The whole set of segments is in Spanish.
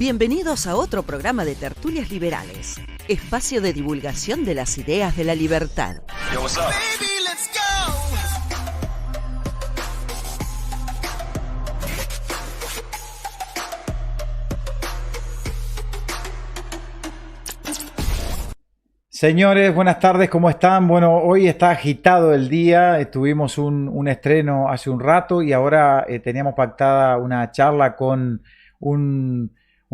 Bienvenidos a otro programa de Tertulias Liberales, espacio de divulgación de las ideas de la libertad. Yo, what's up? Baby, let's go. Señores, buenas tardes, ¿cómo están? Bueno, hoy está agitado el día, tuvimos un estreno hace un rato y ahora teníamos pactada una charla con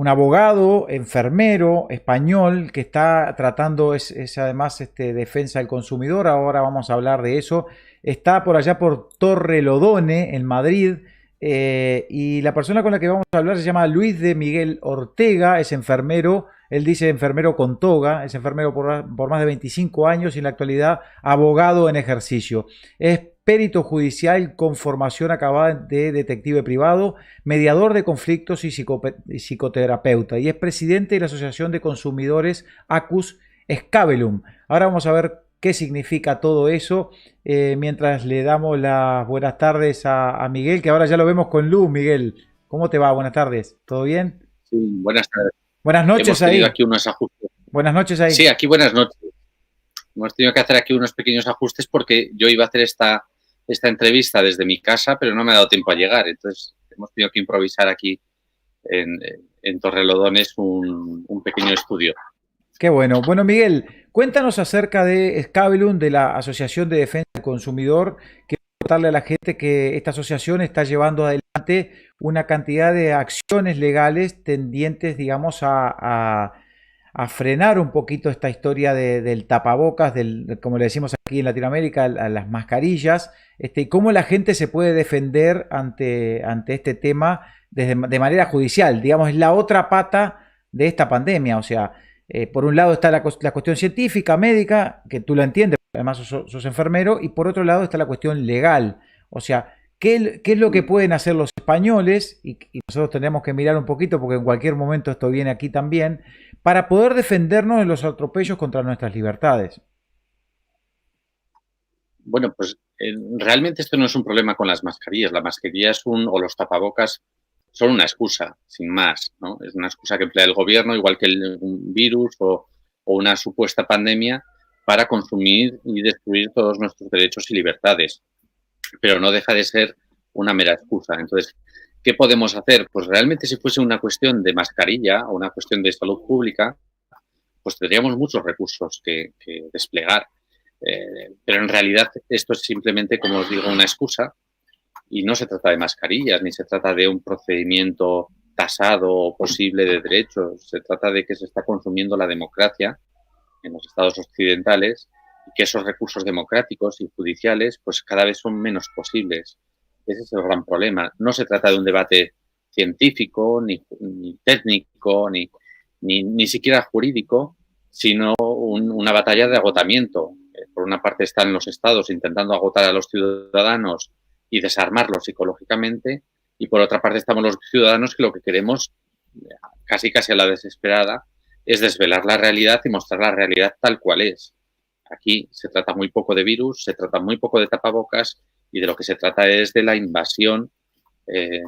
un abogado, enfermero, español, que está tratando, es además defensa del consumidor, ahora vamos a hablar de eso. Está por allá por Torrelodones, en Madrid, y la persona con la que vamos a hablar se llama Luis de Miguel Ortega, es enfermero. Él dice enfermero con toga, es enfermero por más de 25 años y en la actualidad abogado en ejercicio. Es perito judicial con formación acabada de detective privado, mediador de conflictos y psicoterapeuta. Y es presidente de la Asociación de Consumidores Acus Scabellum. Ahora vamos a ver qué significa todo eso mientras le damos las buenas tardes a Miguel, que ahora ya lo vemos con luz. Miguel, ¿cómo te va? Buenas tardes. ¿Todo bien? Sí, buenas tardes. Buenas noches. Hemos tenido aquí unos ajustes. Buenas noches ahí. Sí, aquí buenas noches. Hemos tenido que hacer aquí unos pequeños ajustes porque yo iba a hacer esta entrevista desde mi casa, pero no me ha dado tiempo a llegar. Entonces, hemos tenido que improvisar aquí en Torrelodones un pequeño estudio. Qué bueno. Bueno, Miguel, cuéntanos acerca de Scabellum, de la Asociación de Defensa del Consumidor. Quiero contarle a la gente que esta asociación está llevando adelante una cantidad de acciones legales tendientes, digamos, a frenar un poquito esta historia del tapabocas, como le decimos aquí en Latinoamérica, a las mascarillas, y cómo la gente se puede defender ante este tema de manera judicial. Digamos, es la otra pata de esta pandemia. O sea, por un lado está la cuestión científica, médica, que tú la entiendes, además sos enfermero, y por otro lado está la cuestión legal. O sea, ¿qué es lo que pueden hacer los españoles? Y nosotros tenemos que mirar un poquito, porque en cualquier momento esto viene aquí también, para poder defendernos de los atropellos contra nuestras libertades. Bueno, pues realmente esto no es un problema con las mascarillas. La mascarilla o los tapabocas son una excusa, sin más, ¿no? Es una excusa que emplea el gobierno, igual que un virus o una supuesta pandemia, para consumir y destruir todos nuestros derechos y libertades. Pero no deja de ser una mera excusa. Entonces, ¿qué podemos hacer? Pues realmente si fuese una cuestión de mascarilla o una cuestión de salud pública, pues tendríamos muchos recursos que desplegar. Pero en realidad esto es simplemente, como os digo, una excusa y no se trata de mascarillas ni se trata de un procedimiento tasado o posible de derechos. Se trata de que se está consumiendo la democracia en los estados occidentales y que esos recursos democráticos y judiciales pues cada vez son menos posibles. Ese es el gran problema. No se trata de un debate científico, ni técnico, ni siquiera jurídico, sino una batalla de agotamiento. Por una parte están los estados intentando agotar a los ciudadanos y desarmarlos psicológicamente, y por otra parte estamos los ciudadanos que lo que queremos, casi a la desesperada, es desvelar la realidad y mostrar la realidad tal cual es. Aquí se trata muy poco de virus, se trata muy poco de tapabocas, y de lo que se trata es de la invasión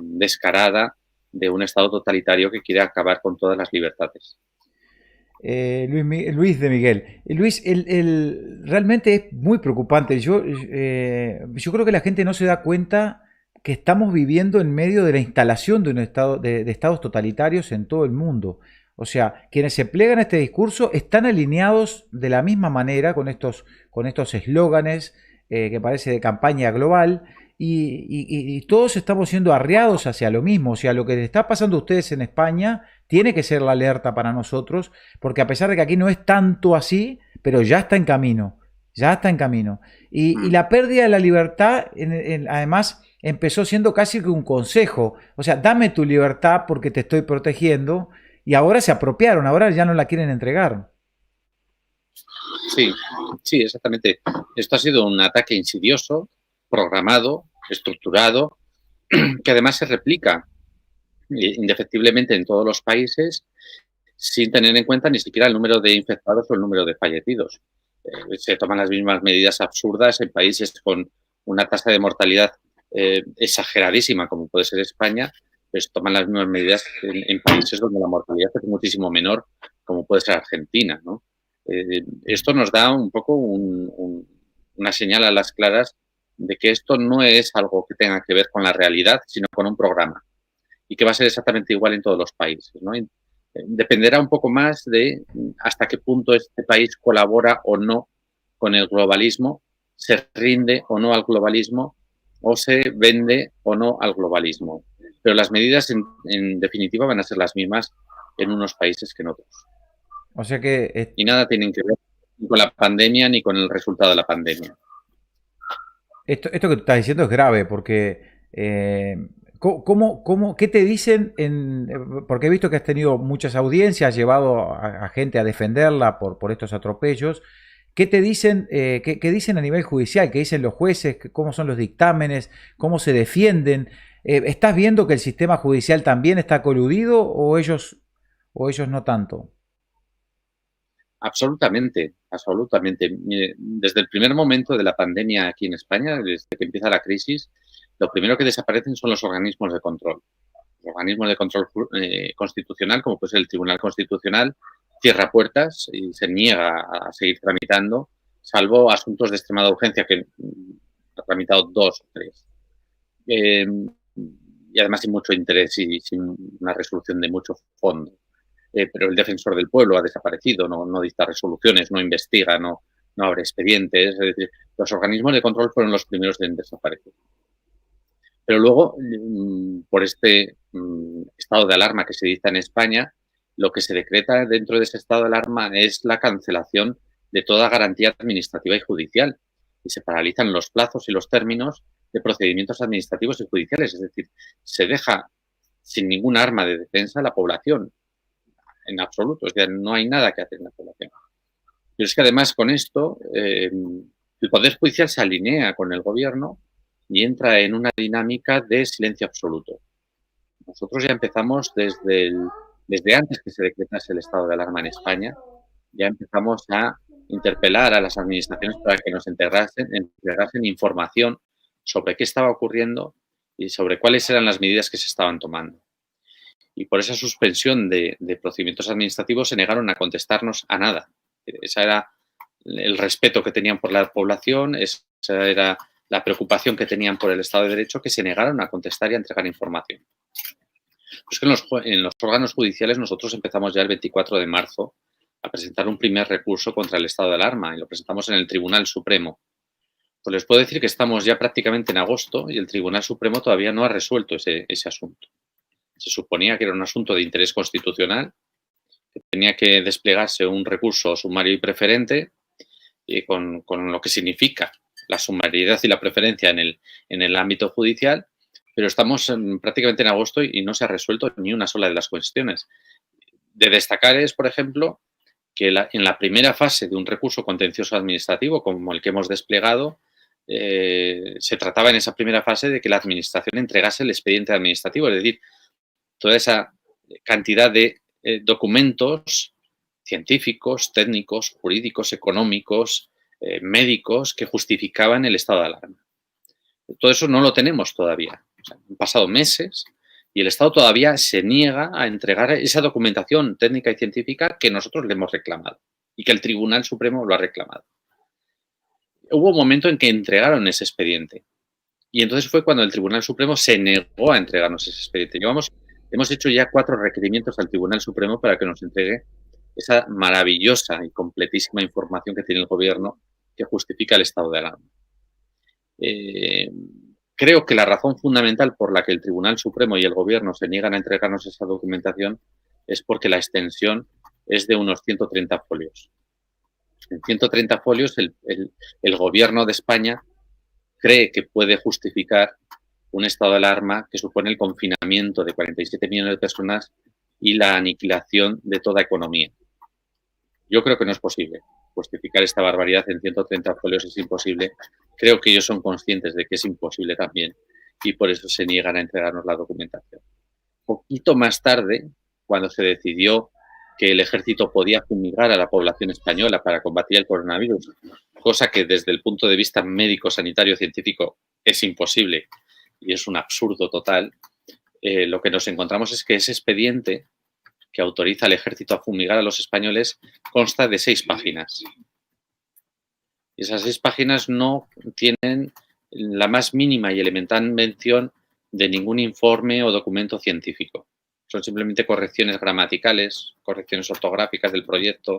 descarada de un Estado totalitario que quiere acabar con todas las libertades. Luis de Miguel. Luis, realmente es muy preocupante. Yo creo que la gente no se da cuenta que estamos viviendo en medio de la instalación de un estado, de estados totalitarios en todo el mundo. O sea, quienes se plegan a este discurso están alineados de la misma manera con estos eslóganes que parece de campaña global, y todos estamos siendo arreados hacia lo mismo. O sea, lo que les está pasando a ustedes en España tiene que ser la alerta para nosotros, porque a pesar de que aquí no es tanto así, pero ya está en camino, Y la pérdida de la libertad, además, empezó siendo casi que un consejo. O sea, dame tu libertad porque te estoy protegiendo, y ahora se apropiaron, ahora ya no la quieren entregar. Sí, exactamente. Esto ha sido un ataque insidioso, programado, estructurado, que además se replica indefectiblemente en todos los países sin tener en cuenta ni siquiera el número de infectados o el número de fallecidos. Se toman las mismas medidas absurdas en países con una tasa de mortalidad exageradísima, como puede ser España, pues toman las mismas medidas en países donde la mortalidad es muchísimo menor, como puede ser Argentina, ¿no? Esto nos da un poco una señal a las claras de que esto no es algo que tenga que ver con la realidad, sino con un programa, y que va a ser exactamente igual en todos los países, ¿no? Dependerá un poco más de hasta qué punto este país colabora o no con el globalismo, se rinde o no al globalismo, o se vende o no al globalismo. Pero las medidas, en definitiva, van a ser las mismas en unos países que en otros. O sea que Y nada tienen que ver ni con la pandemia ni con el resultado de la pandemia. esto que tú estás diciendo es grave porque ¿qué te dicen? Porque he visto que has tenido muchas audiencias, has llevado a gente a defenderla por estos atropellos. ¿Qué te dicen? ¿Qué dicen a nivel judicial? ¿Qué dicen los jueces? ¿Cómo son los dictámenes? ¿Cómo se defienden? ¿Estás viendo que el sistema judicial también está coludido o ellos no tanto? Absolutamente, absolutamente. Mire, desde el primer momento de la pandemia aquí en España, desde que empieza la crisis, lo primero que desaparecen son los organismos de control. Los organismos de control constitucional, como puede ser el Tribunal Constitucional, cierra puertas y se niega a seguir tramitando, salvo asuntos de extremada urgencia que ha tramitado 2 o 3. Y además sin mucho interés y sin una resolución de mucho fondo. Pero el defensor del pueblo ha desaparecido, no dicta resoluciones, no investiga, no abre expedientes. Es decir, los organismos de control fueron los primeros en desaparecer. Pero luego, por este estado de alarma que se dicta en España, lo que se decreta dentro de ese estado de alarma es la cancelación de toda garantía administrativa y judicial. Y se paralizan los plazos y los términos de procedimientos administrativos y judiciales. Es decir, se deja sin ningún arma de defensa a la población. En absoluto, o sea, no hay nada que hacer en la población. Pero es que además con esto el Poder Judicial se alinea con el Gobierno y entra en una dinámica de silencio absoluto. Nosotros ya empezamos desde antes que se decretase el estado de alarma en España, ya empezamos a interpelar a las administraciones para que nos entregasen información sobre qué estaba ocurriendo y sobre cuáles eran las medidas que se estaban tomando. Y por esa suspensión de procedimientos administrativos se negaron a contestarnos a nada. Ese era el respeto que tenían por la población, esa era la preocupación que tenían por el Estado de Derecho, que se negaron a contestar y a entregar información. Pues que en los órganos judiciales nosotros empezamos ya el 24 de marzo a presentar un primer recurso contra el estado de alarma y lo presentamos en el Tribunal Supremo. Pues les puedo decir que estamos ya prácticamente en agosto y el Tribunal Supremo todavía no ha resuelto ese asunto. Se suponía que era un asunto de interés constitucional, que tenía que desplegarse un recurso sumario y preferente, y con lo que significa la sumariedad y la preferencia en el ámbito judicial, pero estamos prácticamente en agosto y no se ha resuelto ni una sola de las cuestiones. De destacar es, por ejemplo, que en la primera fase de un recurso contencioso administrativo, como el que hemos desplegado, se trataba en esa primera fase de que la Administración entregase el expediente administrativo, es decir, toda esa cantidad de documentos científicos, técnicos, jurídicos, económicos, médicos que justificaban el estado de alarma. Todo eso no lo tenemos todavía. O sea, han pasado meses y el Estado todavía se niega a entregar esa documentación técnica y científica que nosotros le hemos reclamado y que el Tribunal Supremo lo ha reclamado. Hubo un momento en que entregaron ese expediente y entonces fue cuando el Tribunal Supremo se negó a entregarnos ese expediente. Hemos hecho ya 4 requerimientos al Tribunal Supremo para que nos entregue esa maravillosa y completísima información que tiene el Gobierno que justifica el estado de alarma. Creo que la razón fundamental por la que el Tribunal Supremo y el Gobierno se niegan a entregarnos esa documentación es porque la extensión es de unos 130 folios. En 130 folios el Gobierno de España cree que puede justificar un estado de alarma que supone el confinamiento de 47 millones de personas y la aniquilación de toda economía. Yo creo que no es posible. Justificar esta barbaridad en 130 folios es imposible. Creo que ellos son conscientes de que es imposible también y por eso se niegan a entregarnos la documentación. Poquito más tarde, cuando se decidió que el ejército podía fumigar a la población española para combatir el coronavirus, cosa que desde el punto de vista médico, sanitario, científico es imposible y es un absurdo total, lo que nos encontramos es que ese expediente que autoriza al ejército a fumigar a los españoles consta de 6 páginas. Y esas 6 páginas no tienen la más mínima y elemental mención de ningún informe o documento científico. Son simplemente correcciones gramaticales, correcciones ortográficas del proyecto,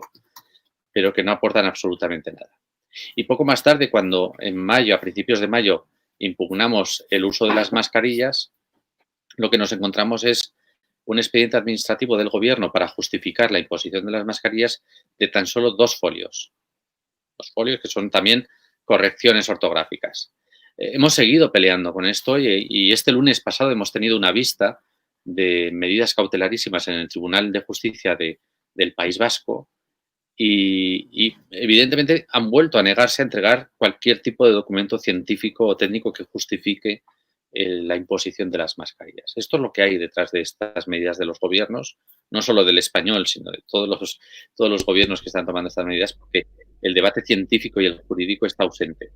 pero que no aportan absolutamente nada. Y poco más tarde, cuando en mayo, a principios de mayo, impugnamos el uso de las mascarillas, lo que nos encontramos es un expediente administrativo del gobierno para justificar la imposición de las mascarillas de tan solo 2 folios. 2 folios que son también correcciones ortográficas. Hemos seguido peleando con esto y este lunes pasado hemos tenido una vista de medidas cautelarísimas en el Tribunal de Justicia del País Vasco y evidentemente han vuelto a negarse a entregar cualquier tipo de documento científico o técnico que justifique la imposición de las mascarillas. Esto es lo que hay detrás de estas medidas de los gobiernos, no solo del español, sino de todos los gobiernos que están tomando estas medidas, porque el debate científico y el jurídico está ausente.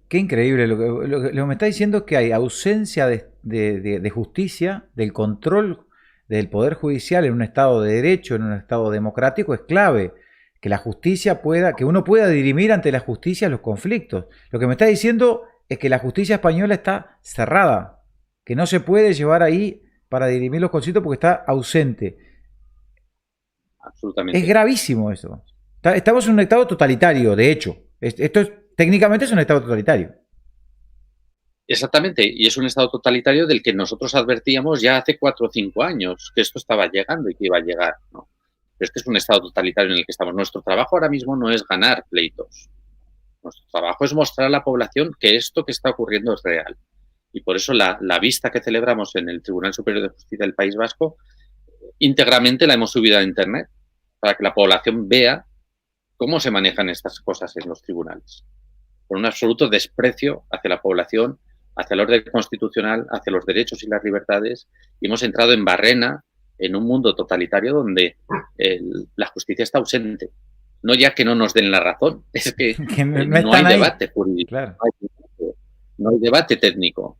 Qué increíble. Lo que me está diciendo es que hay ausencia de justicia, del control del Poder Judicial en un Estado de Derecho, en un Estado democrático, es clave. Que la justicia que uno pueda dirimir ante la justicia los conflictos. Lo que me está diciendo es que la justicia española está cerrada, que no se puede llevar ahí para dirimir los conflictos porque está ausente. Absolutamente. Es gravísimo eso. Estamos en un Estado totalitario, de hecho. Técnicamente es un Estado totalitario. Exactamente, y es un Estado totalitario del que nosotros advertíamos ya hace 4 o 5 años que esto estaba llegando y que iba a llegar, ¿no? Pero este es un Estado totalitario en el que estamos. Nuestro trabajo ahora mismo no es ganar pleitos. Nuestro trabajo es mostrar a la población que esto que está ocurriendo es real. Y por eso la vista que celebramos en el Tribunal Superior de Justicia del País Vasco, íntegramente la hemos subido a Internet para que la población vea cómo se manejan estas cosas en los tribunales. Con un absoluto desprecio hacia la población, hacia el orden constitucional, hacia los derechos y las libertades. Y hemos entrado en barrena en un mundo totalitario donde la justicia está ausente. No ya que no nos den la razón, es que no hay debate jurídico, claro. No hay debate técnico.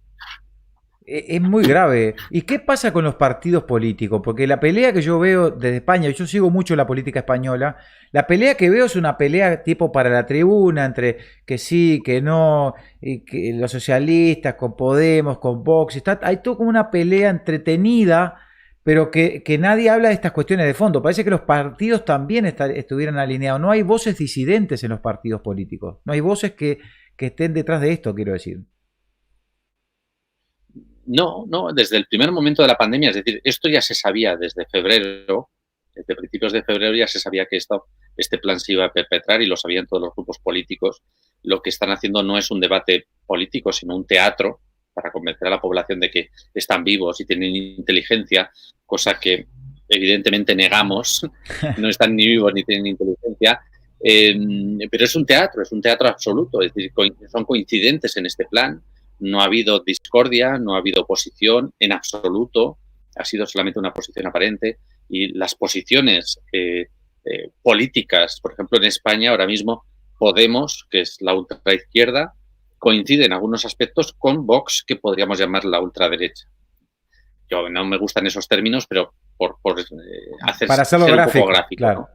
Es muy grave. ¿Y qué pasa con los partidos políticos? Porque la pelea que yo veo desde España, yo sigo mucho la política española, la pelea que veo es una pelea tipo para la tribuna, entre que sí, que no, y que los socialistas con Podemos, con Vox, hay todo como una pelea entretenida, pero que nadie habla de estas cuestiones de fondo. Parece que los partidos también estuvieran alineados. No hay voces disidentes en los partidos políticos. No hay voces que estén detrás de esto, quiero decir. No, desde el primer momento de la pandemia, es decir, esto ya se sabía desde febrero, desde principios de febrero ya se sabía que este plan se iba a perpetrar y lo sabían todos los grupos políticos. Lo que están haciendo no es un debate político, sino un teatro para convencer a la población de que están vivos y tienen inteligencia, cosa que evidentemente negamos, no están ni vivos ni tienen inteligencia, pero es un teatro absoluto, es decir, son coincidentes en este plan, no ha habido discordia, no ha habido oposición en absoluto, ha sido solamente una posición aparente y las posiciones políticas, por ejemplo en España ahora mismo Podemos, que es la ultraizquierda, coincide en algunos aspectos con Vox, que podríamos llamar la ultraderecha. Yo no me gustan esos términos, pero para hacerlo gráfico, un poco gráfico, claro. ¿no?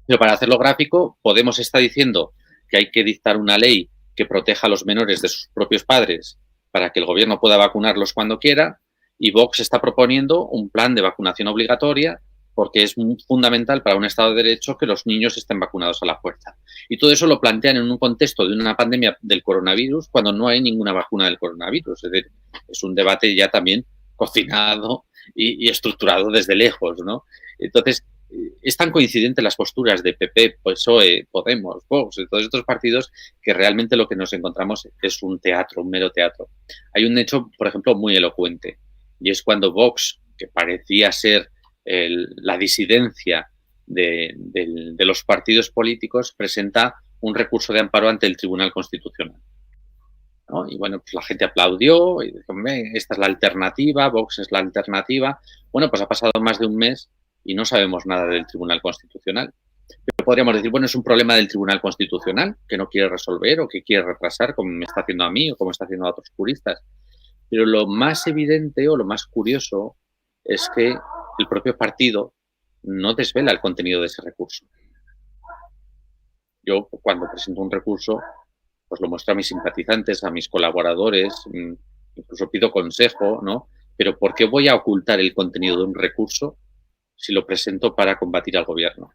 Pero para hacerlo gráfico, Podemos está diciendo que hay que dictar una ley que proteja a los menores de sus propios padres para que el gobierno pueda vacunarlos cuando quiera, y Vox está proponiendo un plan de vacunación obligatoria porque es fundamental para un Estado de Derecho que los niños estén vacunados a la fuerza. Y todo eso lo plantean en un contexto de una pandemia del coronavirus cuando no hay ninguna vacuna del coronavirus. Es decir, es un debate ya también cocinado y estructurado desde lejos, ¿no? Entonces, es tan coincidente las posturas de PP, PSOE, Podemos, Vox, de todos estos partidos, que realmente lo que nos encontramos es un teatro, un mero teatro. Hay un hecho, por ejemplo, muy elocuente, y es cuando Vox, que parecía ser la disidencia de los partidos políticos, presenta un recurso de amparo ante el Tribunal Constitucional, ¿no? Y bueno, pues la gente aplaudió y dijo, esta es la alternativa, Vox es la alternativa. Bueno, pues ha pasado más de un mes y no sabemos nada del Tribunal Constitucional. Pero podríamos decir, bueno, es un problema del Tribunal Constitucional que no quiere resolver o que quiere retrasar, como me está haciendo a mí o como está haciendo a otros juristas. Pero lo más evidente o lo más curioso es que el propio partido no desvela el contenido de ese recurso. Yo, cuando presento un recurso, pues lo muestro a mis simpatizantes, a mis colaboradores, incluso pido consejo, ¿no? Pero ¿por qué voy a ocultar el contenido de un recurso si lo presento para combatir al gobierno?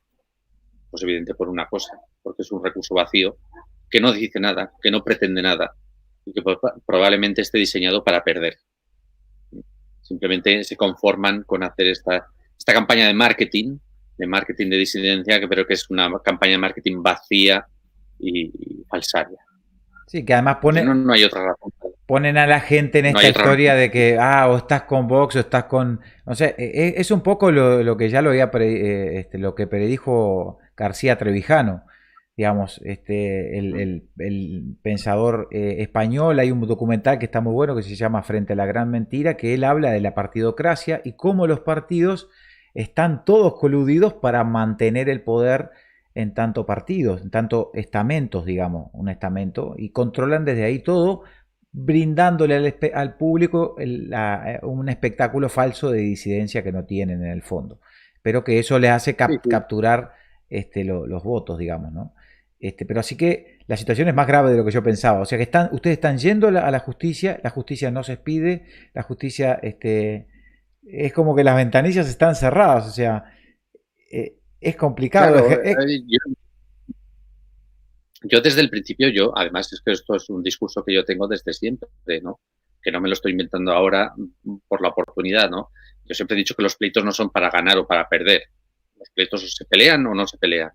Pues evidente por una cosa, porque es un recurso vacío, que no dice nada, que no pretende nada y que probablemente esté diseñado para perder. Simplemente se conforman con hacer esta campaña de marketing de disidencia, pero que es una campaña de marketing vacía y falsaria. Sí, que además no hay otra razón. Ponen a la gente en esta historia de que, o estás con Vox o estás con... No sé, es un poco lo que ya lo lo que predijo García Trevijano, digamos, el pensador español. Hay un documental que está muy bueno que se llama Frente a la Gran Mentira, que él habla de la partidocracia y cómo los partidos están todos coludidos para mantener el poder en tanto partidos, en tanto estamentos, digamos, un estamento, y controlan desde ahí todo, brindándole al público un espectáculo falso de disidencia que no tienen en el fondo, pero que eso les hace capturar los votos, digamos, ¿no? Pero así que la situación es más grave de lo que yo pensaba. O sea que ustedes están yendo a la justicia no se expide, la justicia es como que las ventanillas están cerradas, o sea, es complicado. Claro, yo desde el principio, además es que esto es un discurso que yo tengo desde siempre, ¿no? Que no me lo estoy inventando ahora por la oportunidad, ¿no? Yo siempre he dicho que los pleitos no son para ganar o para perder. Los pleitos o se pelean o no se pelean.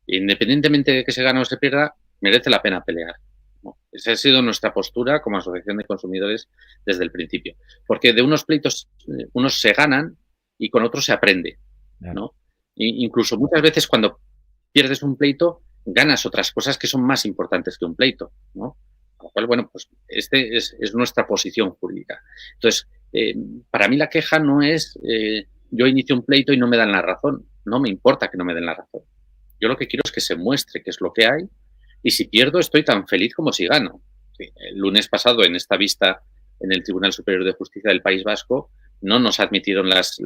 Independientemente de que se gane o se pierda, merece la pena pelear, ¿no? Esa ha sido nuestra postura como asociación de consumidores desde el principio. Porque de unos pleitos, unos se ganan y con otros se aprende, ¿no? Incluso muchas veces cuando pierdes un pleito, ganas otras cosas que son más importantes que un pleito, ¿no? Con lo cual, bueno, pues es nuestra posición jurídica. Entonces, para mí la queja no es yo inicio un pleito y no me dan la razón. No me importa que no me den la razón. Yo lo que quiero es que se muestre qué es lo que hay y si pierdo estoy tan feliz como si gano. Sí, el lunes pasado en esta vista en el Tribunal Superior de Justicia del País Vasco no nos admitieron las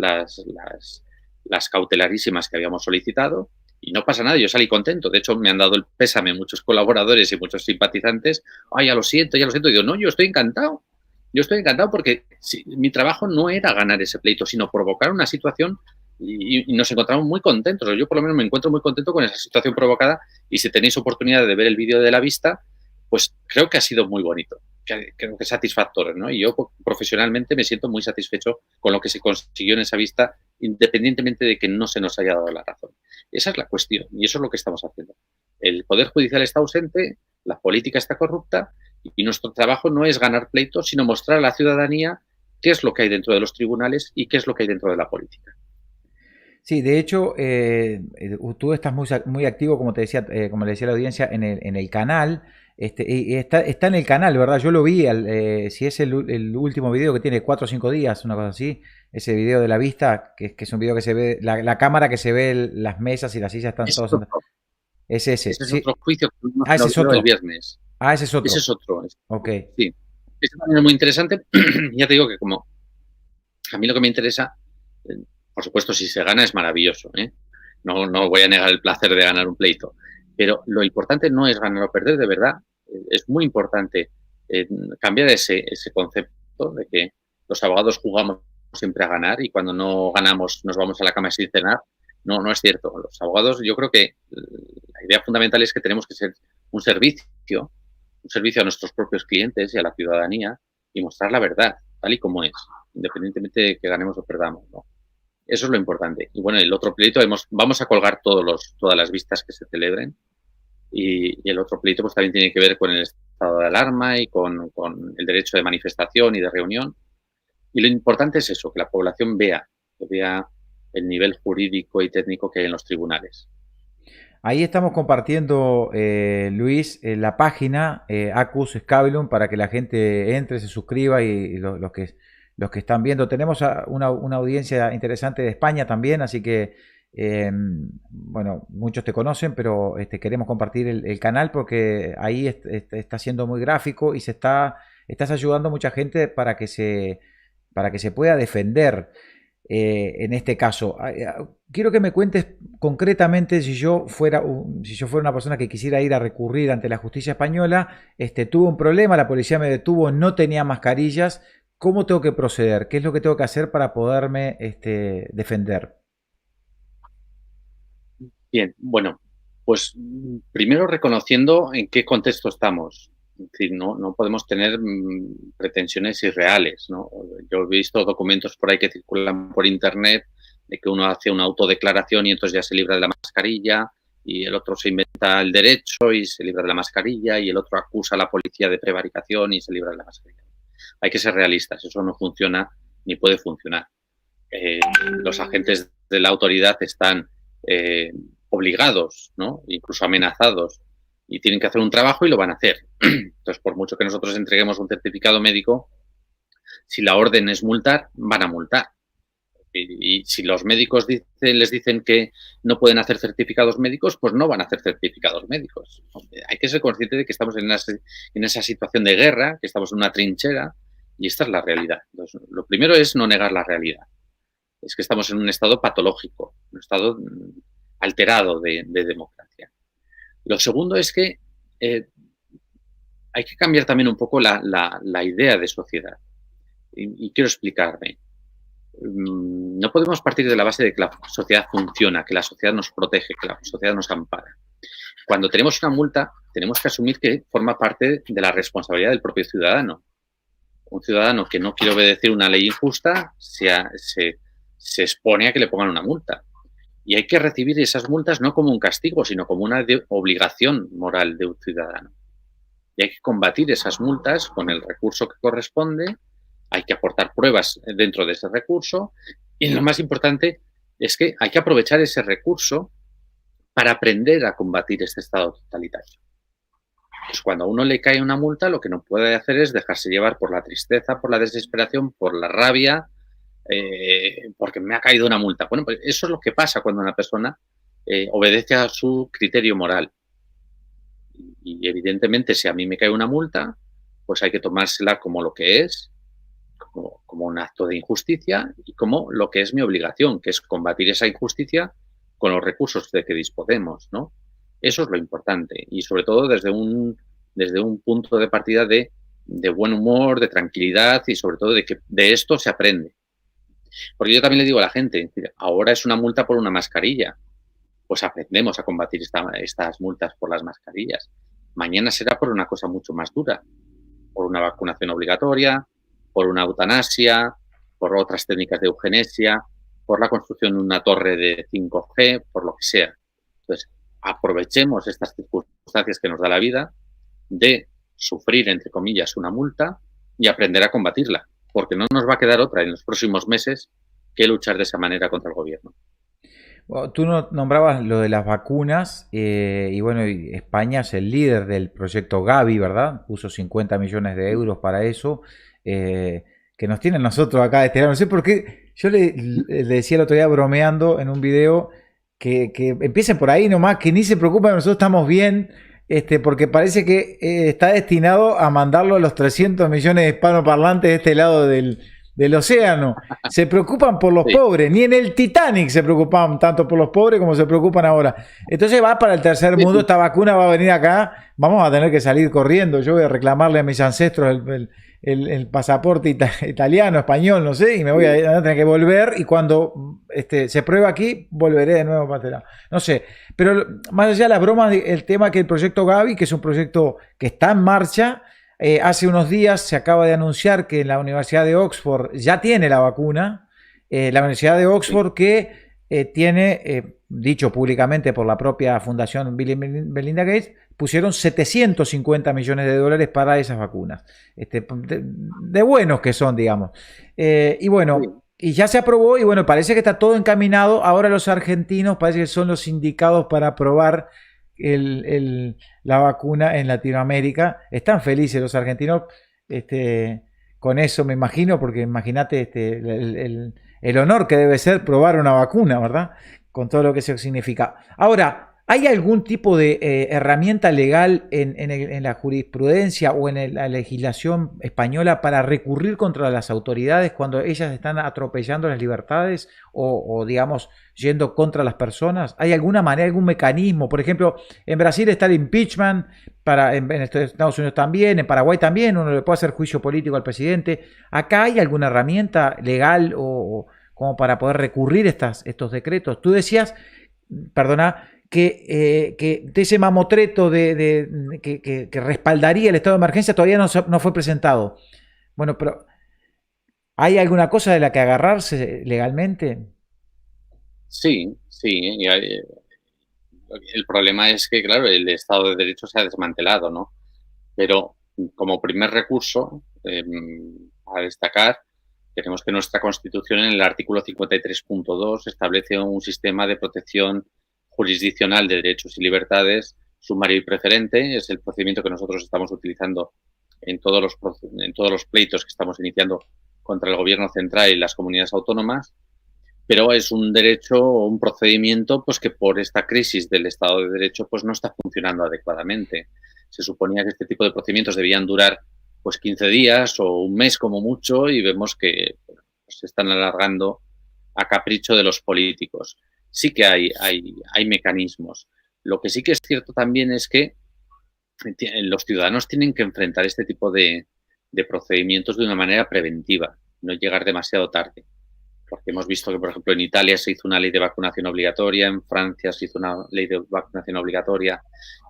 cautelarísimas que habíamos solicitado y no pasa nada, yo salí contento. De hecho, me han dado el pésame muchos colaboradores y muchos simpatizantes. Ay, ya lo siento. Y digo, no, yo estoy encantado. Yo estoy encantado porque mi trabajo no era ganar ese pleito, sino provocar una situación y nos encontramos muy contentos. Yo por lo menos me encuentro muy contento con esa situación provocada y si tenéis oportunidad de ver el vídeo de la vista, pues creo que ha sido muy bonito. Creo que es satisfactorio, ¿no? Y yo profesionalmente me siento muy satisfecho con lo que se consiguió en esa vista, independientemente de que no se nos haya dado la razón. Esa es la cuestión y eso es lo que estamos haciendo. El Poder Judicial está ausente, la política está corrupta y nuestro trabajo no es ganar pleitos, sino mostrar a la ciudadanía qué es lo que hay dentro de los tribunales y qué es lo que hay dentro de la política. Sí, de hecho, tú estás muy activo, como te decía, como le decía la audiencia, en el canal. Y está en el canal, ¿verdad? Yo lo vi, si es el último video que tiene 4 o 5 días, una cosa así, ese video de la vista, que es un video que se ve, la cámara que se ve las mesas y las sillas están todas... Es ese. Ese es otro juicio que ese es otro. El viernes. Ese es otro. Ese es otro. Ok. Sí. Ese también es muy interesante. Ya te digo que como a mí lo que me interesa, por supuesto, si se gana es maravilloso, ¿eh? No voy a negar el placer de ganar un pleito. Pero lo importante no es ganar o perder, de verdad. Es muy importante cambiar ese concepto de que los abogados jugamos siempre a ganar y cuando no ganamos nos vamos a la cama sin cenar. No es cierto. Los abogados, yo creo que la idea fundamental es que tenemos que ser un servicio a nuestros propios clientes y a la ciudadanía y mostrar la verdad, tal y como es, independientemente de que ganemos o perdamos, ¿no? Eso es lo importante. Y bueno, el otro pleito, vamos a colgar todas las vistas que se celebren y el otro pleito pues también tiene que ver con el estado de alarma y con el derecho de manifestación y de reunión. Y lo importante es eso, que la población vea el nivel jurídico y técnico que hay en los tribunales. Ahí estamos compartiendo, Luis, la página Acus Scabilum para que la gente entre, se suscriba y los que están viendo. Tenemos una audiencia interesante de España también, así que, bueno, muchos te conocen, pero queremos compartir el canal porque ahí está siendo muy gráfico y se está estás ayudando a mucha gente para que se pueda defender. En este caso, quiero que me cuentes concretamente si yo fuera una persona que quisiera ir a recurrir ante la justicia española, tuve un problema, la policía me detuvo, no tenía mascarillas, ¿cómo tengo que proceder? ¿Qué es lo que tengo que hacer para poderme defender? Bien, bueno, pues primero reconociendo en qué contexto estamos. Es decir, no podemos tener pretensiones irreales, ¿no? Yo he visto documentos por ahí que circulan por internet de que uno hace una autodeclaración y entonces ya se libra de la mascarilla, y el otro se inventa el derecho y se libra de la mascarilla, y el otro acusa a la policía de prevaricación y se libra de la mascarilla. Hay que ser realistas, eso no funciona ni puede funcionar. Los agentes de la autoridad están obligados, ¿no? Incluso amenazados, y tienen que hacer un trabajo y lo van a hacer. Entonces, por mucho que nosotros entreguemos un certificado médico, si la orden es multar, van a multar. Y si los médicos les dicen que no pueden hacer certificados médicos, pues no van a hacer certificados médicos. Hay que ser consciente de que estamos en esa situación de guerra, que estamos en una trinchera, y esta es la realidad. Entonces, lo primero es no negar la realidad. Es que estamos en un estado patológico, un estado alterado de democracia. Lo segundo es que hay que cambiar también un poco la idea de sociedad. Y quiero explicarme. No podemos partir de la base de que la sociedad funciona, que la sociedad nos protege, que la sociedad nos ampara. Cuando tenemos una multa, tenemos que asumir que forma parte de la responsabilidad del propio ciudadano. Un ciudadano que no quiere obedecer una ley injusta se expone a que le pongan una multa. Y hay que recibir esas multas no como un castigo, sino como una obligación moral de un ciudadano. Y hay que combatir esas multas con el recurso que corresponde, hay que aportar pruebas dentro de ese recurso, y lo más importante es que hay que aprovechar ese recurso para aprender a combatir este estado totalitario. Pues cuando a uno le cae una multa, lo que no puede hacer es dejarse llevar por la tristeza, por la desesperación, por la rabia, porque me ha caído una multa. Bueno, pues eso es lo que pasa cuando una persona obedece a su criterio moral. Y evidentemente, si a mí me cae una multa, pues hay que tomársela como lo que es, como un acto de injusticia, y como lo que es mi obligación, que es combatir esa injusticia con los recursos de que disponemos, ¿no? Eso es lo importante, y sobre todo desde un punto de partida de buen humor, de tranquilidad, y sobre todo de que de esto se aprende. Porque yo también le digo a la gente, ahora es una multa por una mascarilla, pues aprendemos a combatir estas multas por las mascarillas. Mañana será por una cosa mucho más dura, por una vacunación obligatoria, por una eutanasia, por otras técnicas de eugenesia, por la construcción de una torre de 5G, por lo que sea. Entonces, aprovechemos estas circunstancias que nos da la vida de sufrir, entre comillas, una multa y aprender a combatirla, porque no nos va a quedar otra en los próximos meses que luchar de esa manera contra el gobierno. Bueno, tú nombrabas lo de las vacunas y bueno, España es el líder del proyecto Gavi, ¿verdad? Puso 50 millones de euros para eso, que nos tienen nosotros acá de este lado. No sé por qué, yo le decía el otro día bromeando en un video que empiecen por ahí nomás, que ni se preocupen, nosotros estamos bien. Porque parece que está destinado a mandarlo a los 300 millones de hispanoparlantes de este lado del océano. Se preocupan por los pobres. Ni en el Titanic se preocupaban tanto por los pobres como se preocupan ahora. Entonces va para el tercer mundo. Esta vacuna va a venir acá. Vamos a tener que salir corriendo. Yo voy a reclamarle a mis ancestros el pasaporte italiano, español, no sé, y me voy a tener que volver, y cuando se prueba aquí, volveré de nuevo para este lado. No sé, pero más allá de las bromas, el tema que el proyecto Gavi, que es un proyecto que está en marcha, hace unos días se acaba de anunciar que la Universidad de Oxford ya tiene la vacuna, la Universidad de Oxford que tiene, dicho públicamente por la propia Fundación Bill y Melinda Gates, pusieron 750 millones de dólares para esas vacunas. De buenos que son, digamos. Y bueno, y ya se aprobó, y bueno, parece que está todo encaminado. Ahora los argentinos parece que son los indicados para probar la vacuna en Latinoamérica. Están felices los argentinos con eso, me imagino, porque imagínate el honor que debe ser probar una vacuna, ¿verdad? Con todo lo que eso significa. Ahora, ¿Hay algún tipo de herramienta legal en la jurisprudencia o en la legislación española para recurrir contra las autoridades cuando ellas están atropellando las libertades o, digamos, yendo contra las personas? ¿Hay alguna manera, algún mecanismo? Por ejemplo, en Brasil está el impeachment, en Estados Unidos también, en Paraguay también, uno le puede hacer juicio político al presidente. ¿Acá hay alguna herramienta legal o como para poder recurrir estos decretos? Tú decías, perdona, que de ese mamotreto que respaldaría el estado de emergencia todavía no fue presentado. Bueno, pero ¿hay alguna cosa de la que agarrarse legalmente? Sí, sí. El problema es que, claro, el Estado de Derecho se ha desmantelado, ¿no? Pero como primer recurso a destacar, tenemos que nuestra Constitución en el artículo 53.2 establece un sistema de protección jurisdiccional de derechos y libertades sumario y preferente. Es el procedimiento que nosotros estamos utilizando en todos los pleitos que estamos iniciando contra el Gobierno central y las comunidades autónomas, pero es un derecho o un procedimiento pues que por esta crisis del Estado de Derecho pues no está funcionando adecuadamente. Se suponía que este tipo de procedimientos debían durar pues 15 días o un mes como mucho y vemos que pues, se están alargando a capricho de los políticos. Sí que hay mecanismos. Lo que sí que es cierto también es que los ciudadanos tienen que enfrentar este tipo de procedimientos de una manera preventiva, no llegar demasiado tarde. Porque hemos visto que, por ejemplo, en Italia se hizo una ley de vacunación obligatoria, en Francia se hizo una ley de vacunación obligatoria,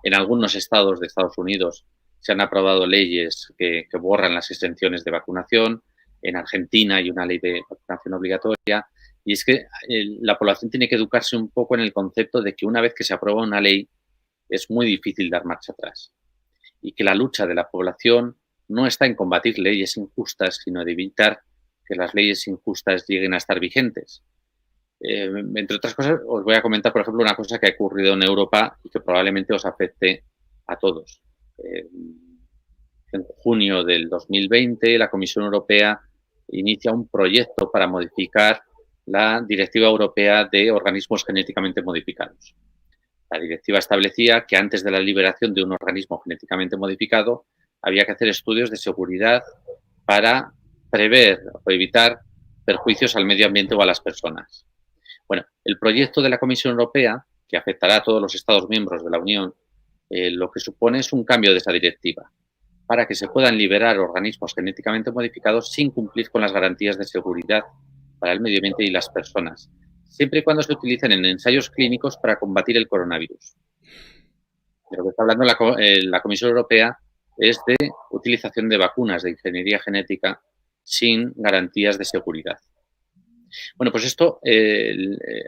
en algunos estados de Estados Unidos se han aprobado leyes que borran las exenciones de vacunación, en Argentina hay una ley de vacunación obligatoria, y es que la población tiene que educarse un poco en el concepto de que una vez que se aprueba una ley es muy difícil dar marcha atrás y que la lucha de la población no está en combatir leyes injustas, sino de evitar que las leyes injustas lleguen a estar vigentes. Entre otras cosas, os voy a comentar, por ejemplo, una cosa que ha ocurrido en Europa y que probablemente os afecte a todos. En junio del 2020, la Comisión Europea inicia un proyecto para modificar la Directiva Europea de Organismos Genéticamente Modificados. La directiva establecía que antes de la liberación de un organismo genéticamente modificado había que hacer estudios de seguridad para prever o evitar perjuicios al medio ambiente o a las personas. Bueno, el proyecto de la Comisión Europea, que afectará a todos los Estados miembros de la Unión, lo que supone es un cambio de esa directiva para que se puedan liberar organismos genéticamente modificados sin cumplir con las garantías de seguridad para el medio ambiente y las personas, siempre y cuando se utilicen en ensayos clínicos para combatir el coronavirus. De lo que está hablando la Comisión Europea es de utilización de vacunas de ingeniería genética sin garantías de seguridad. Bueno, pues esto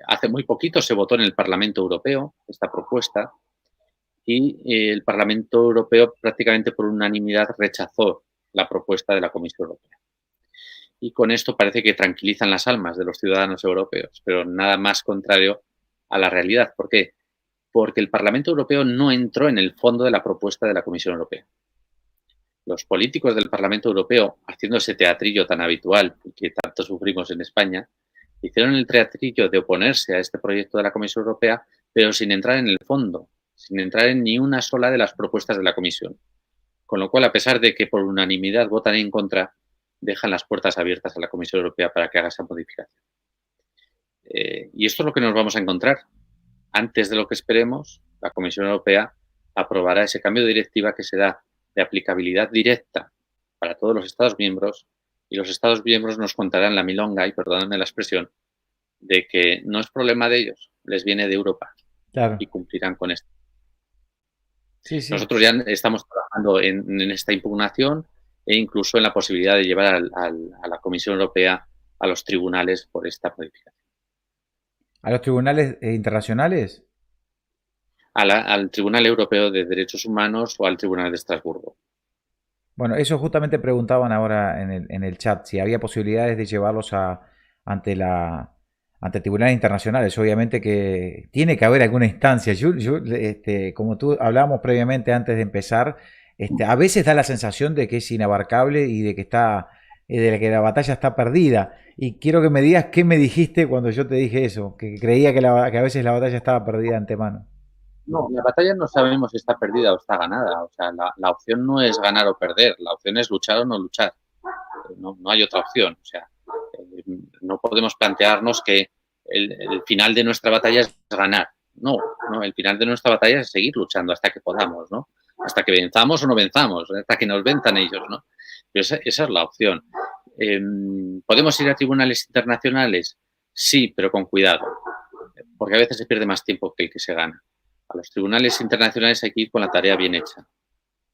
hace muy poquito se votó en el Parlamento Europeo, esta propuesta, y el Parlamento Europeo prácticamente por unanimidad rechazó la propuesta de la Comisión Europea. Y con esto parece que tranquilizan las almas de los ciudadanos europeos, pero nada más contrario a la realidad. ¿Por qué? Porque el Parlamento Europeo no entró en el fondo de la propuesta de la Comisión Europea. Los políticos del Parlamento Europeo, haciendo ese teatrillo tan habitual que tanto sufrimos en España, hicieron el teatrillo de oponerse a este proyecto de la Comisión Europea, pero sin entrar en el fondo, sin entrar en ni una sola de las propuestas de la Comisión. Con lo cual, a pesar de que por unanimidad votan en contra, dejan las puertas abiertas a la Comisión Europea para que haga esa modificación. Y esto es lo que nos vamos a encontrar. Antes de lo que esperemos, la Comisión Europea aprobará ese cambio de directiva que será de aplicabilidad directa para todos los Estados miembros y los Estados miembros nos contarán la milonga, y perdónenme la expresión, de que no es problema de ellos, les viene de Europa. Claro. Y cumplirán con esto. Sí, sí. Nosotros ya estamos trabajando en esta impugnación e incluso en la posibilidad de llevar a la Comisión Europea a los tribunales por esta modificación. ¿A los tribunales internacionales? Al Tribunal Europeo de Derechos Humanos o al Tribunal de Estrasburgo. Bueno, eso justamente preguntaban ahora en el chat, si había posibilidades de llevarlos ante tribunales internacionales. Obviamente que tiene que haber alguna instancia. Como tú hablábamos previamente antes de empezar, a veces da la sensación de que es inabarcable y de que la batalla está perdida. Y quiero que me digas qué me dijiste cuando yo te dije eso, que creía que a veces la batalla estaba perdida de antemano. No, la batalla no sabemos si está perdida o está ganada. O sea, la opción no es ganar o perder, la opción es luchar o no luchar. No hay otra opción. O sea, no podemos plantearnos que el final de nuestra batalla es ganar. No, el final de nuestra batalla es seguir luchando hasta que podamos, ¿no? Hasta que venzamos o no venzamos, hasta que nos venzan ellos, ¿no? Pero esa es la opción. ¿Podemos ir a tribunales internacionales? Sí, pero con cuidado, porque a veces se pierde más tiempo que el que se gana. A los tribunales internacionales hay que ir con la tarea bien hecha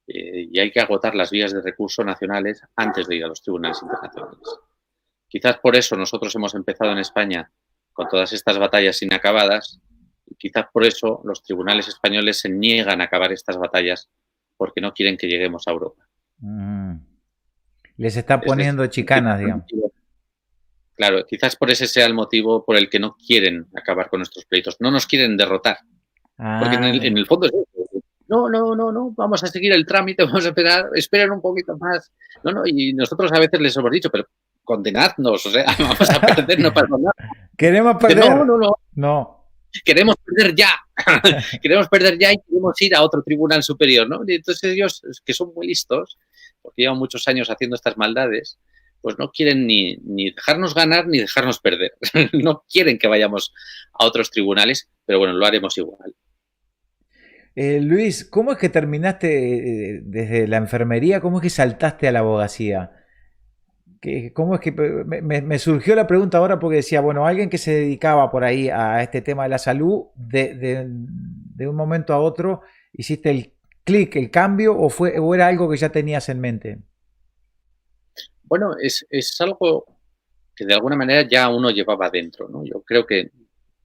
y hay que agotar las vías de recurso nacionales antes de ir a los tribunales internacionales. Quizás por eso nosotros hemos empezado en España con todas estas batallas inacabadas y quizás por eso los tribunales españoles se niegan a acabar estas batallas porque no quieren que lleguemos a Europa. Les está poniendo chicanas, digamos. Claro, quizás por ese sea el motivo por el que no quieren acabar con nuestros pleitos. No nos quieren derrotar. Porque en el fondo es eso. No, vamos a seguir el trámite, vamos a esperar, esperen un poquito más. Y nosotros a veces les hemos dicho, pero condenadnos, o sea, vamos a perder, no pasa nada. Queremos perder. No. Queremos perder ya. Queremos perder ya y queremos ir a otro tribunal superior, ¿no? Y entonces ellos, que son muy listos, porque llevan muchos años haciendo estas maldades, pues no quieren ni dejarnos ganar ni dejarnos perder. No quieren que vayamos a otros tribunales, pero bueno, lo haremos igual. Luis, ¿cómo es que terminaste desde la enfermería? ¿Cómo es que saltaste a la abogacía? ¿Cómo es que me surgió la pregunta ahora porque decía, bueno, alguien que se dedicaba por ahí a este tema de la salud, de un momento a otro, ¿hiciste el clic, el cambio o era algo que ya tenías en mente? Bueno, es algo que de alguna manera ya uno llevaba dentro, ¿no? Yo creo que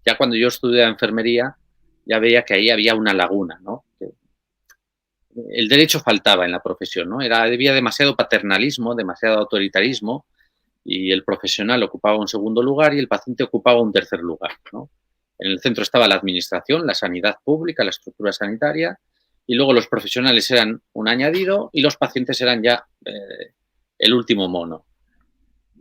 ya cuando yo estudiaba enfermería ya veía que ahí había una laguna, ¿no? El derecho faltaba en la profesión, ¿no? Había demasiado paternalismo, demasiado autoritarismo y el profesional ocupaba un segundo lugar y el paciente ocupaba un tercer lugar, ¿no? En el centro estaba la administración, la sanidad pública, la estructura sanitaria y luego los profesionales eran un añadido y los pacientes eran ya el último mono.